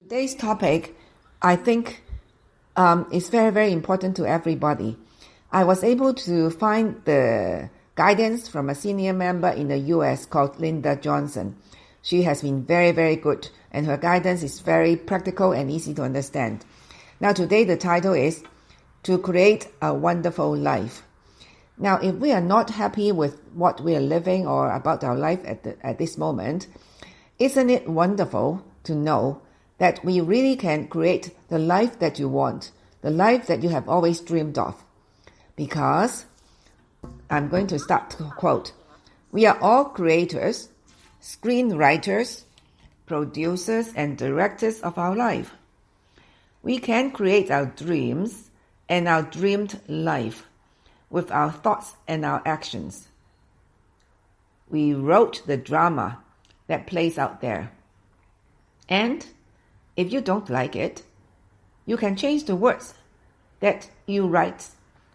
Today's topic, I think, is very, very important to everybody. I was able to find the guidance from a senior member in the US called Linda Johnson. She has been very, very good, and her guidance is very practical and easy to understand. Now, today the title is To Create a Wonderful Life. Now, if we are not happy with what we are living or about our life at this moment, isn't it wonderful to know that we really can create the life that you want, the life that you have always dreamed of? Because, I'm going to start to quote, we are all creators, screenwriters, producers, and directors of our life. We can create our dreams and our dreamed life with our thoughts and our actions. We wrote the drama that plays out there. And if you don't like it, you can change the words that you write,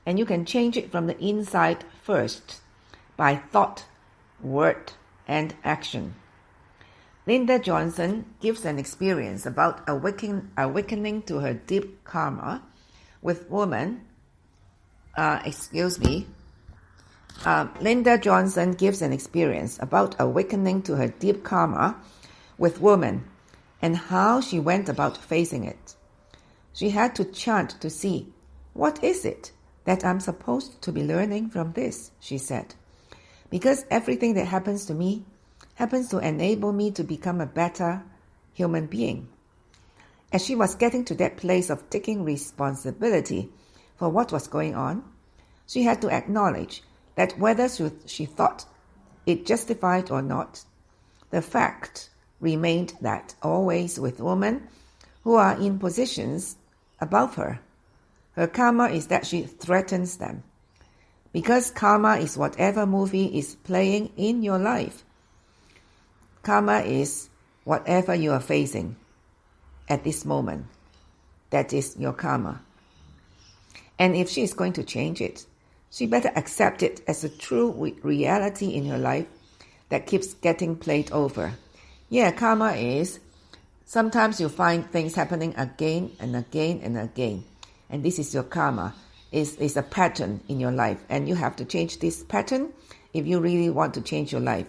and you can change it from the inside first by thought, word, and action. Linda Johnson gives an experience about awakening to her deep karma with women. Linda Johnson gives an experience about awakening to her deep karma with women and how she went about facing it. She had to chant to see, what is it that I'm supposed to be learning from this, she said. Because everything that happens to me happens to enable me to become a better human being. As she was getting to that place of taking responsibility for what was going on, she had to acknowledge that whether she thought it justified or not, the fact remained that always with women who are in positions above her, her karma is that she threatens them. Because karma is whatever movie is playing in your life. Karma is whatever you are facing at this moment. That is your karma. And if she is going to change it, she better accept it as a true reality in her life that keeps getting played over. Yeah, karma is sometimes you find things happening again and again and again. And this is your karma. It's a pattern in your life. And you have to change this pattern if you really want to change your life.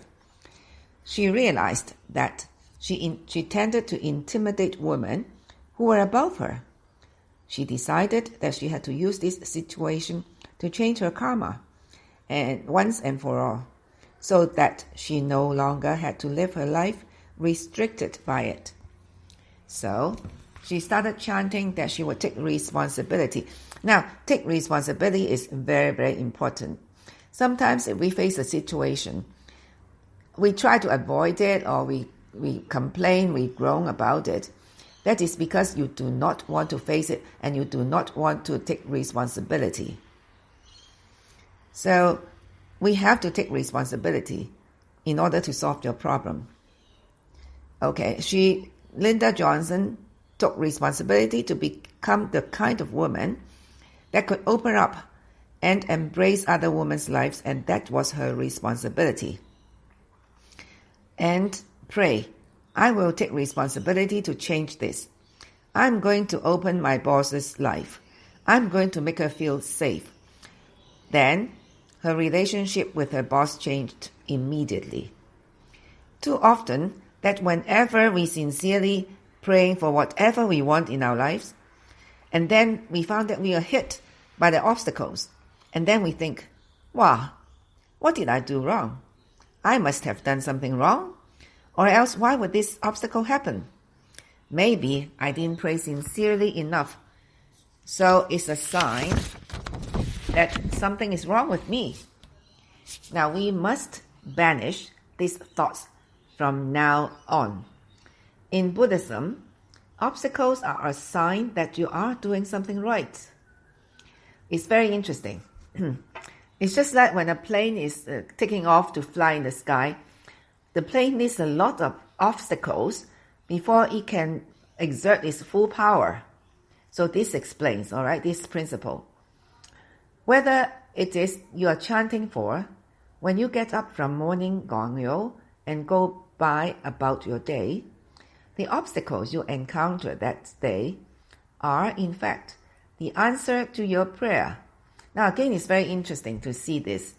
She realized that she tended to intimidate women who were above her. She decided that she had to use this situation to change her karma, and once and for all, so that she no longer had to live her life restricted by it. So she started chanting that she would take responsibility. Now, take responsibility is very, very important. Sometimes if we face a situation, we try to avoid it, or we complain, we groan about it. That is because you do not want to face it and you do not want to take responsibility. So we have to take responsibility in order to solve your problem. Okay, Linda Johnson took responsibility to become the kind of woman that could open up and embrace other women's lives, and that was her responsibility. And pray, I will take responsibility to change this. I'm going to open my boss's life. I'm going to make her feel safe. Then, her relationship with her boss changed immediately. Too often, that whenever we sincerely pray for whatever we want in our lives, and then we found that we are hit by the obstacles, and then we think, wow, what did I do wrong? I must have done something wrong, or else why would this obstacle happen? Maybe I didn't pray sincerely enough. So it's a sign that something is wrong with me. Now we must banish these thoughts from now on. In Buddhism, obstacles are a sign that you are doing something right. It's very interesting. It's just like when a plane is taking off to fly in the sky, the plane needs a lot of obstacles before it can exert its full power. So this explains, all right, this principle. Whether it is you are chanting for, when you get up from morning gongyo and go by about your day, The obstacles you encounter that day are, in fact, the answer to your prayer. Now again, it's very interesting to see this.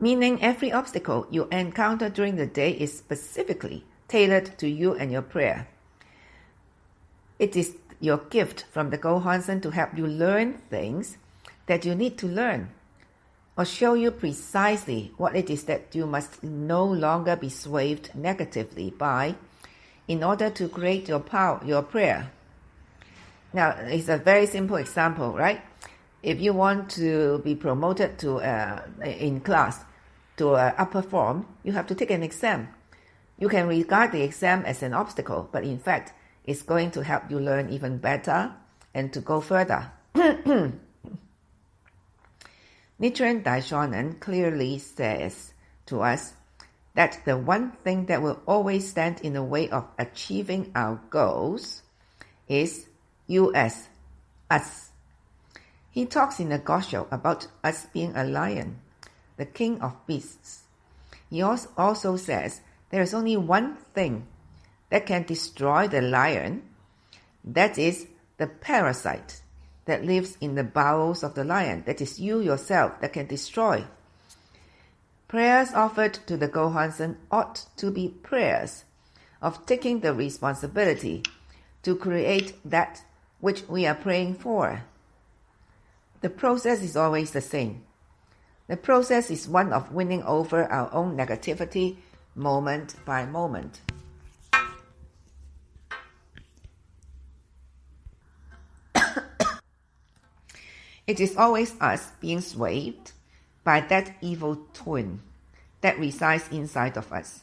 Meaning every obstacle you encounter during the day is specifically tailored to you and your prayer. It is your gift from the Gohansen to help you learn things that you need to learn, or show you precisely what it is that you must no longer be swayed negatively by in order to create your prayer. Now, it's a very simple example, right? If you want to be promoted to in class to an upper form, you have to take an exam. You can regard the exam as an obstacle, but in fact, it's going to help you learn even better and to go further. Nichiren Daishonin clearly says to us that the one thing that will always stand in the way of achieving our goals is us. He talks in the Gosho about us being a lion, the king of beasts. He also says there is only one thing that can destroy the lion, that is the parasite that lives in the bowels of the lion, that is you yourself, that can destroy. Prayers offered to the Gohansen ought to be prayers of taking the responsibility to create that which we are praying for. The process is always the same. The process is one of winning over our own negativity moment by moment. It is always us being swayed by that evil twin that resides inside of us.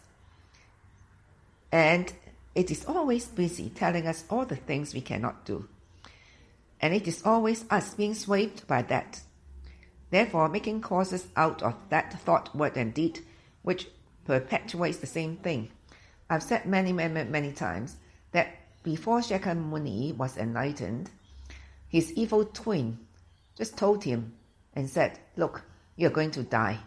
And it is always busy telling us all the things we cannot do. And it is always us being swayed by that. Therefore, making causes out of that thought, word, and deed, which perpetuates the same thing. I've said many times that before Shakyamuni was enlightened, his evil twin just told him and said, look, you're going to die.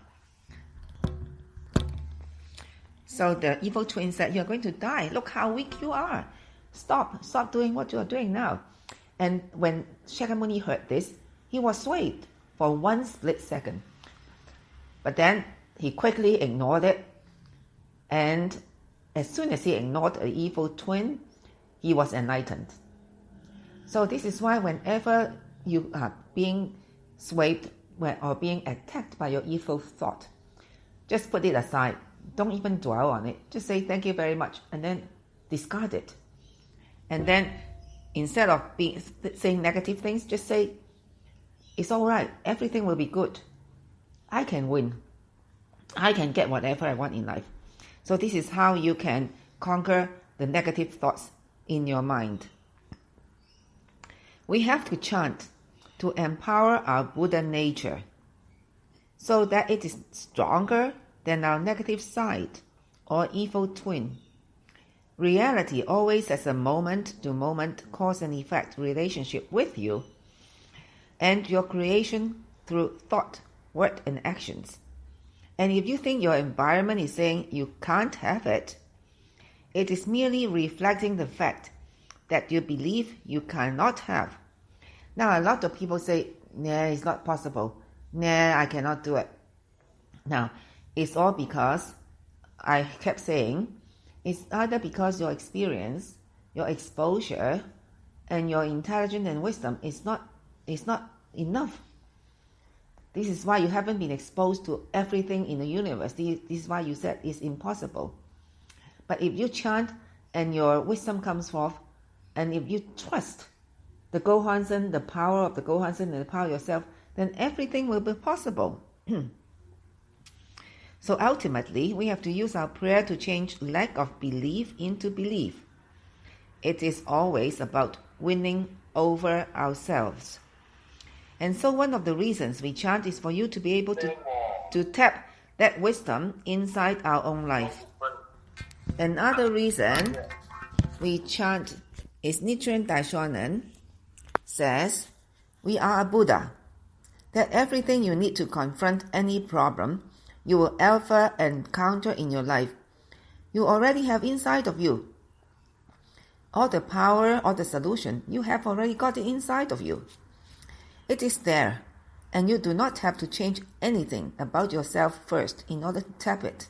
So the evil twin said, you're going to die. Look how weak you are. Stop doing what you're doing now. And when Shakyamuni heard this, he was swayed for one split second. But then he quickly ignored it. And as soon as he ignored the evil twin, he was enlightened. So this is why whenever you are being swayed or being attacked by your evil thought, just put it aside. Don't even dwell on it. Just say thank you very much and then discard it. And then instead of saying negative things, just say, it's all right. Everything will be good. I can win. I can get whatever I want in life. So this is how you can conquer the negative thoughts in your mind. We have to chant to empower our Buddha nature so that it is stronger than our negative side or evil twin. Reality always has a moment-to-moment cause and effect relationship with you and your creation through thought, word, and actions. And if you think your environment is saying you can't have it, it is merely reflecting the fact that you believe you cannot have. Now, a lot of people say, nah, it's not possible. Nah, I cannot do it. Now, it's all because I kept saying, it's either because your experience, your exposure, and your intelligence and wisdom is not enough. This is why you haven't been exposed to everything in the universe. This is why you said it's impossible. But if you chant and your wisdom comes forth, and if you trust the Gohansen, the power of the Gohansen and the power of yourself, then everything will be possible. So ultimately, we have to use our prayer to change lack of belief into belief. It is always about winning over ourselves. And so one of the reasons we chant is for you to be able to tap that wisdom inside our own life. Another reason we chant is Nichiren Daishonin says, we are a Buddha, that everything you need to confront any problem you will ever encounter in your life, you already have inside of you. All the power, all the solution, you have already got it inside of you. It is there, and you do not have to change anything about yourself first in order to tap it.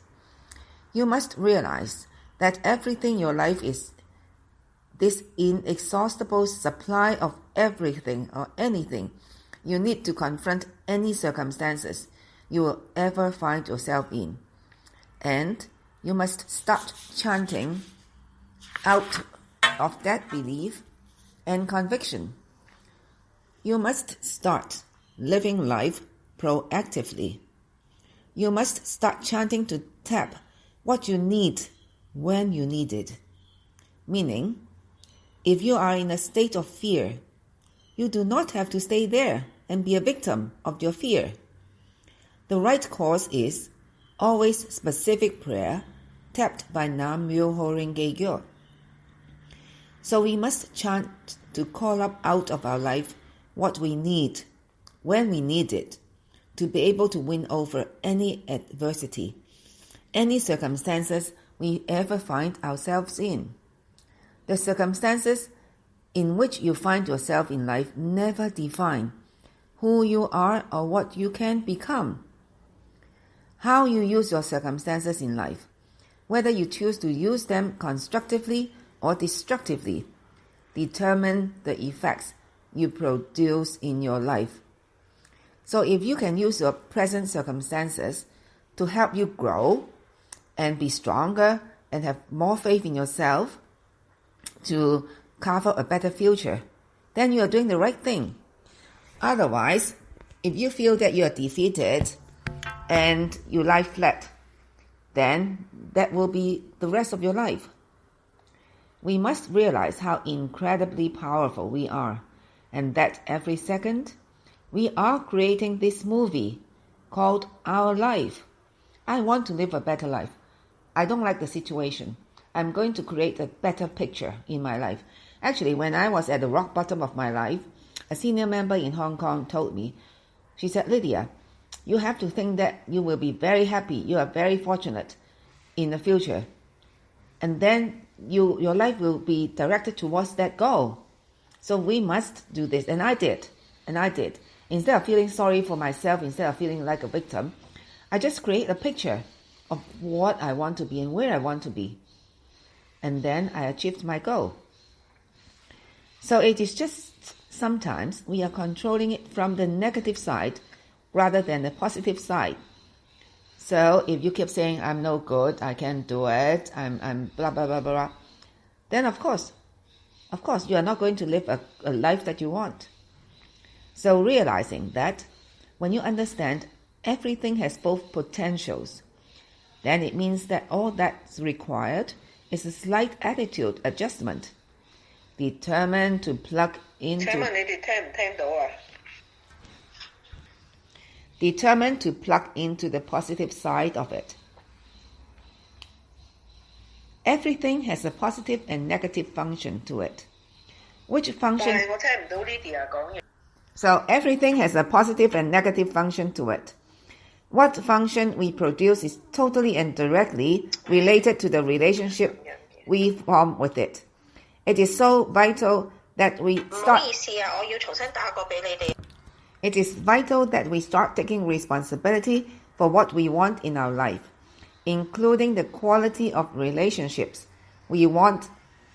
You must realize that everything in your life is this inexhaustible supply of everything or anything you need to confront any circumstances you will ever find yourself in. And you must start chanting out of that belief and conviction. You must start living life proactively. You must start chanting to tap what you need when you need it. Meaning, if you are in a state of fear, you do not have to stay there and be a victim of your fear. The right course is always specific prayer tapped by Nam Myoho Renge Kyo. So we must chant to call up out of our life what we need, when we need it, to be able to win over any adversity, any circumstances we ever find ourselves in. The circumstances in which you find yourself in life never define who you are or what you can become. How you use your circumstances in life, whether you choose to use them constructively or destructively, determine the effects you produce in your life. So if you can use your present circumstances to help you grow and be stronger and have more faith in yourself to carve out a better future, then you are doing the right thing. Otherwise, if you feel that you are defeated and you lie flat, then that will be the rest of your life. We must realize how incredibly powerful we are, and that every second we are creating this movie called our life. I want to live a better life. I don't like the situation. I'm going to create a better picture in my life. Actually, when I was at the rock bottom of my life, a senior member in Hong Kong told me, she said, Lydia, you have to think that you will be very happy, you are very fortunate in the future. And then your life will be directed towards that goal. So we must do this. And I did. Instead of feeling sorry for myself, instead of feeling like a victim, I just create a picture of what I want to be and where I want to be. And then I achieved my goal. So it is just sometimes we are controlling it from the negative side rather than the positive side. So if you keep saying, I'm no good, I can't do it, I'm blah, blah, blah, blah, then of course, you are not going to live a life that you want. So realizing that when you understand everything has both potentials, then it means that all that's required is a slight attitude adjustment, determined to plug into the positive side of it. Everything has a positive and negative function to it. Which function? So everything has a positive and negative function to it. What function we produce is totally and directly related to the relationship we form with it. It is so vital that we start taking responsibility for what we want in our life, including the quality of relationships we want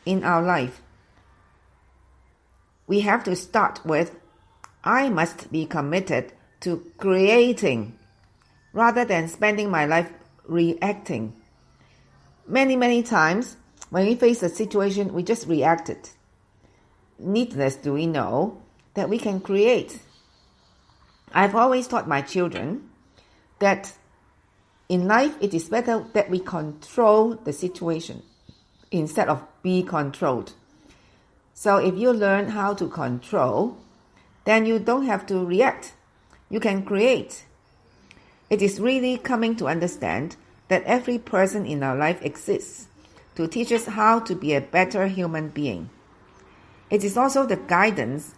in our life. We have to start with, I must be committed to creating rather than spending my life reacting. Many times, when we face a situation, we just reacted. Needless do we know that we can create. I've always taught my children that in life it is better that we control the situation instead of be controlled. So if you learn how to control, then you don't have to react. You can create. It is really coming to understand that every person in our life exists to teach us how to be a better human being. It is also the guidance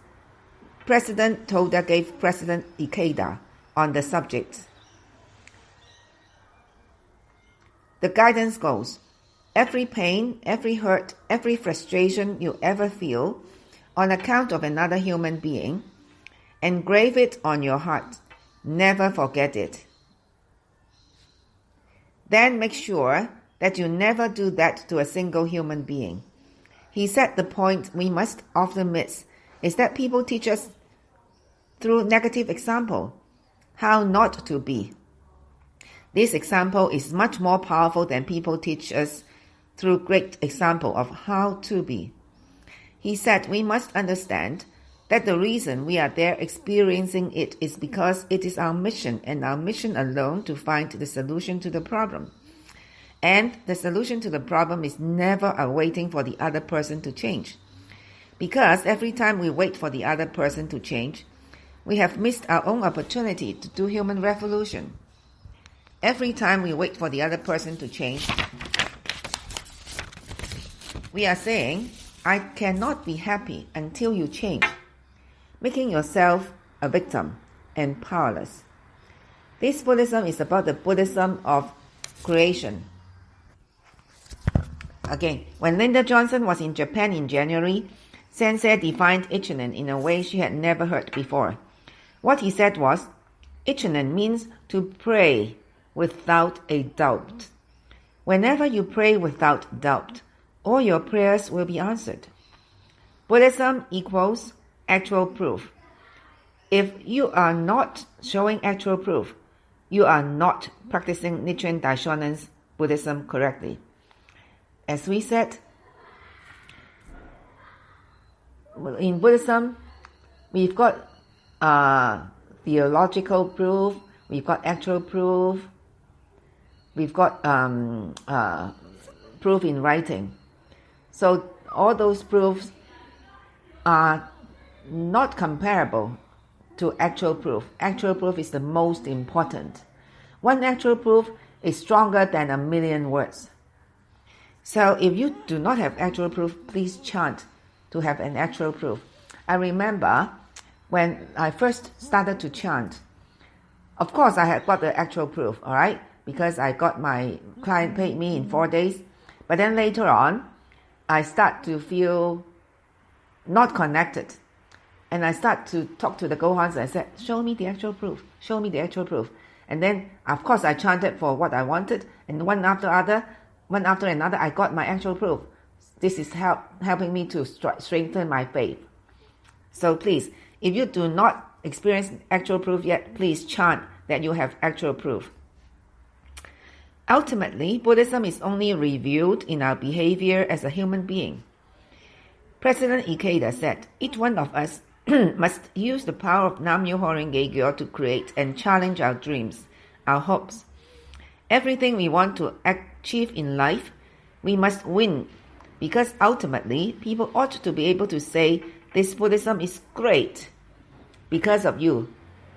President Toda gave President Ikeda on the subject. The guidance goes, Every pain, every hurt, every frustration you ever feel on account of another human being, engrave it on your heart. Never forget it. Then make sure that you never do that to a single human being. He said the point we must often miss is that people teach us through negative example how not to be. This example is much more powerful than people teach us through great example of how to be. He said we must understand that the reason we are there experiencing it is because it is our mission and our mission alone to find the solution to the problem. And the solution to the problem is never waiting for the other person to change. Because every time we wait for the other person to change, we have missed our own opportunity to do human revolution. Every time we wait for the other person to change, we are saying, I cannot be happy until you change, making yourself a victim and powerless. This Buddhism is about the Buddhism of creation. Again, when Linda Johnson was in Japan in January, Sensei defined Ichinen in a way she had never heard before. What he said was, Ichinen means to pray without a doubt. Whenever you pray without doubt, all your prayers will be answered. Buddhism equals actual proof. If you are not showing actual proof, you are not practicing Nichiren Daishonen's Buddhism correctly. As we said, in Buddhism, we've got theological proof, we've got actual proof, we've got proof in writing. So all those proofs are not comparable to actual proof. Actual proof is the most important. One actual proof is stronger than 1,000,000 words. So if you do not have actual proof, please chant to have an actual proof. I remember when I first started to chant, of course I had got the actual proof, all right, because I got my client paid me in 4 days. But then later on, I start to feel not connected. And I start to talk to the Gohans and I said, show me the actual proof, show me the actual proof. And then, of course, I chanted for what I wanted, and one after another, I got my actual proof. This is helping me to strengthen my faith. So please, if you do not experience actual proof yet, please chant that you have actual proof. Ultimately, Buddhism is only revealed in our behavior as a human being. President Ikeda said, each one of us must use the power of Nam-myoho Renge Kyo to create and challenge our dreams, our hopes. Everything we want to achieve in life, we must win, because ultimately, people ought to be able to say, this Buddhism is great because of you.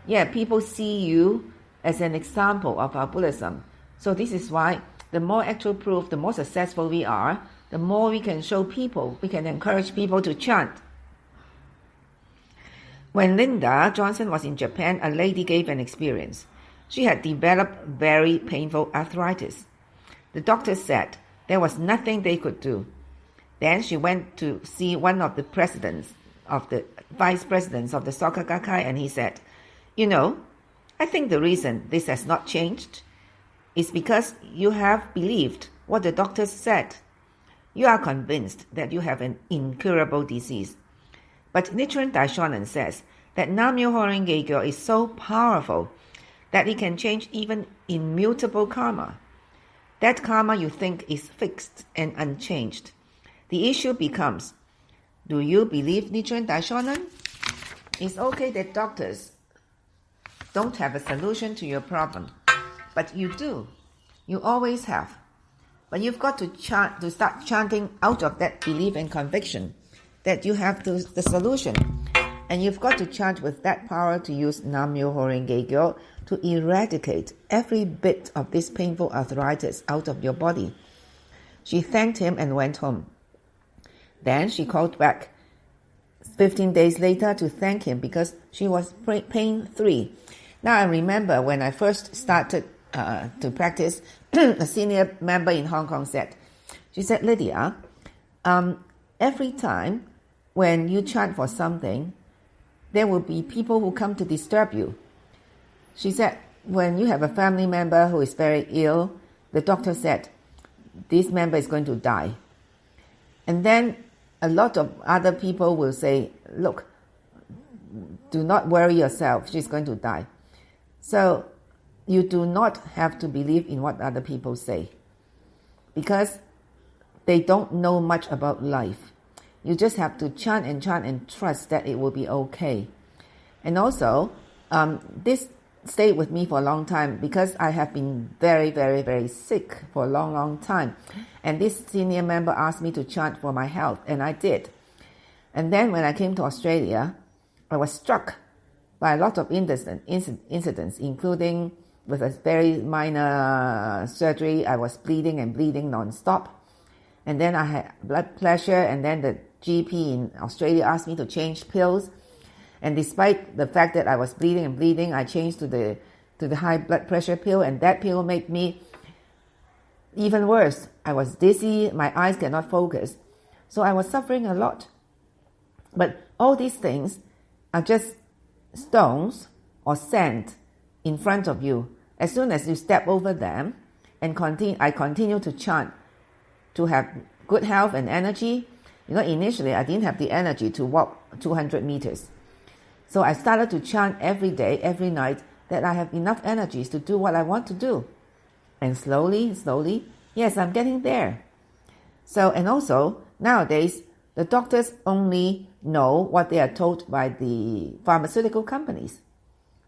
Yeah, people see you as an example of our Buddhism. So this is why the more actual proof, the more successful we are, the more we can show people, we can encourage people to chant. When Linda Johnson was in Japan, a lady gave an experience. She had developed very painful arthritis. The doctor said there was nothing they could do. Then she went to see one of the vice presidents of the Soka Gakkai, and he said, I think the reason this has not changed is because you have believed what the doctors said. You are convinced that you have an incurable disease. But Nichiren Daishonin says that Nam-myoho Renge Kyo is so powerful that it can change even immutable karma. That karma you think is fixed and unchanged. The issue becomes, do you believe Nichiren Daishonin? It's okay that doctors don't have a solution to your problem, but you do. You always have. But you've got to start chanting out of that belief and conviction that you have the solution. And you've got to chant with that power to use Nam-myoho Renge Kyo to eradicate every bit of this painful arthritis out of your body. She thanked him and went home. Then she called back 15 days later to thank him because she was pain-free. Now I remember when I first started to practice, a senior member in Hong Kong said, She said, Lydia, every time when you chant for something, there will be people who come to disturb you. She said, when you have a family member who is very ill, the doctor said, this member is going to die. And then a lot of other people will say, look, do not worry yourself, she's going to die. So you do not have to believe in what other people say, because they don't know much about life. You just have to chant and trust that it will be okay. And also, this stayed with me for a long time because I have been very, very, very sick for a long, long time. And this senior member asked me to chant for my health, and I did. And then when I came to Australia, I was struck by a lot of incidents, including with a very minor surgery. I was bleeding non-stop. And then I had blood pressure, and then the GP in Australia asked me to change pills. And despite the fact that I was bleeding, I changed to the high blood pressure pill, and that pill made me even worse. I was dizzy, my eyes cannot focus. So I was suffering a lot. But all these things are just stones or sand in front of you. As soon as you step over them and I continue to chant to have good health and energy. Initially I didn't have the energy to walk 200 meters. So I started to chant every day, every night, that I have enough energies to do what I want to do. And slowly, yes, I'm getting there. So, and also, nowadays, the doctors only know what they are told by the pharmaceutical companies.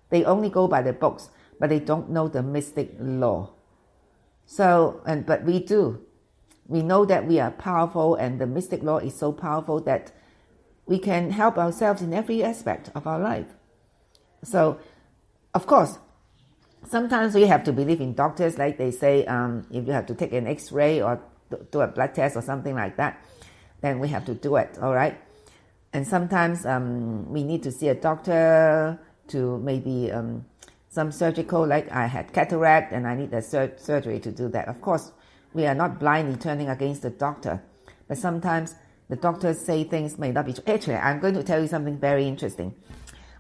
They only go by the books, but they don't know the mystic law. So, but we do. We know that we are powerful, and the mystic law is so powerful that we can help ourselves in every aspect of our life. So, of course, sometimes we have to believe in doctors, like they say, if you have to take an X-ray or do a blood test or something like that, then we have to do it, all right? And sometimes we need to see a doctor to maybe some surgical, like I had cataract and I need a surgery to do that. Of course, we are not blindly turning against the doctor, but sometimes the doctors say things may not be true. Actually, I'm going to tell you something very interesting.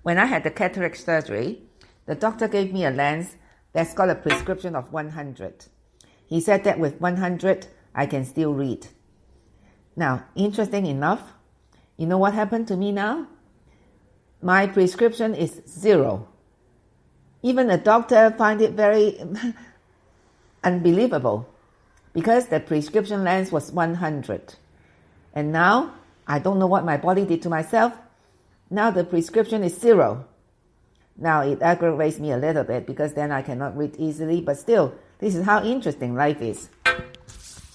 When I had the cataract surgery, the doctor gave me a lens that's got a prescription of 100. He said that with 100, I can still read. Now, interesting enough, you know what happened to me now? My prescription is 0. Even the doctor find it very unbelievable, because the prescription lens was 100. And now, I don't know what my body did to myself. Now the prescription is 0. Now it aggravates me a little bit because then I cannot read easily, but still, this is how interesting life is.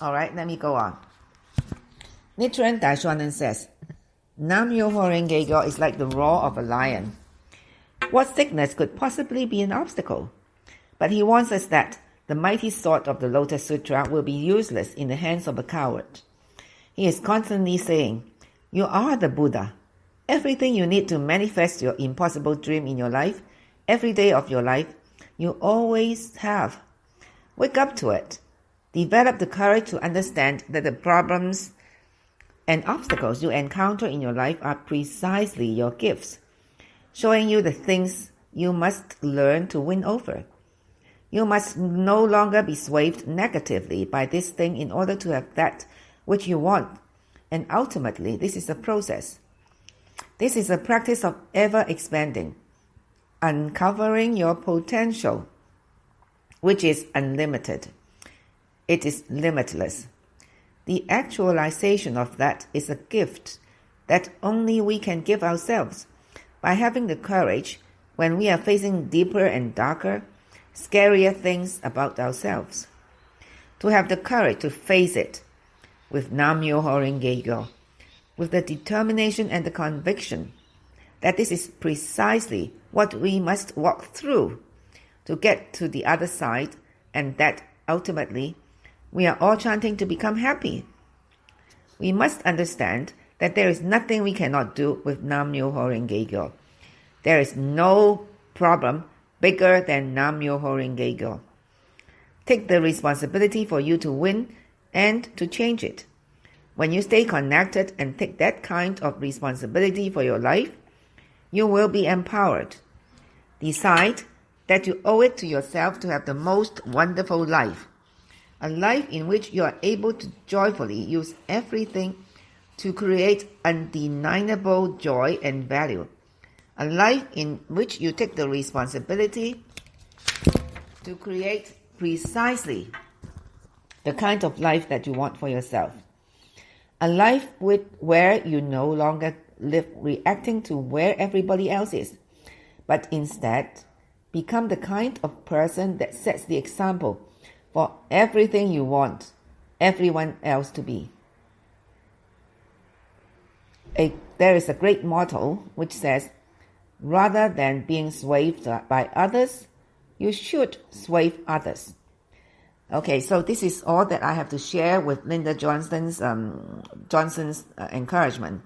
Alright, let me go on. Nichiren Daishonin says, Nam Myoho Renge Kyo is like the roar of a lion. What sickness could possibly be an obstacle? But he warns us that the mighty sword of the Lotus Sutra will be useless in the hands of a coward. He is constantly saying, you are the Buddha. Everything you need to manifest your impossible dream in your life, every day of your life, you always have. Wake up to it. Develop the courage to understand that the problems and obstacles you encounter in your life are precisely your gifts, showing you the things you must learn to win over. You must no longer be swayed negatively by this thing in order to have that which you want. And ultimately, this is a process. This is a practice of ever expanding, uncovering your potential, which is unlimited. It is limitless. The actualization of that is a gift that only we can give ourselves by having the courage when we are facing deeper and darker, scarier things about ourselves. To have the courage to face it with Nam Myoho Renge Kyo, with the determination and the conviction that this is precisely what we must walk through to get to the other side, and that ultimately we are all chanting to become happy. We must understand that there is nothing we cannot do with Nam Myoho Renge Kyo. There is no problem bigger than Nam Myoho Renge Kyo. Take the responsibility for you to win and to change it. When you stay connected and take that kind of responsibility for your life, you will be empowered. Decide that you owe it to yourself to have the most wonderful life, a life in which you are able to joyfully use everything to create undeniable joy and value, a life in which you take the responsibility to create precisely the kind of life that you want for yourself. A life where you no longer live reacting to where everybody else is, but instead become the kind of person that sets the example for everything you want everyone else to be. There is a great motto which says, rather than being swayed by others, you should sway others. Okay, so this is all that I have to share with Linda Johnson's encouragement.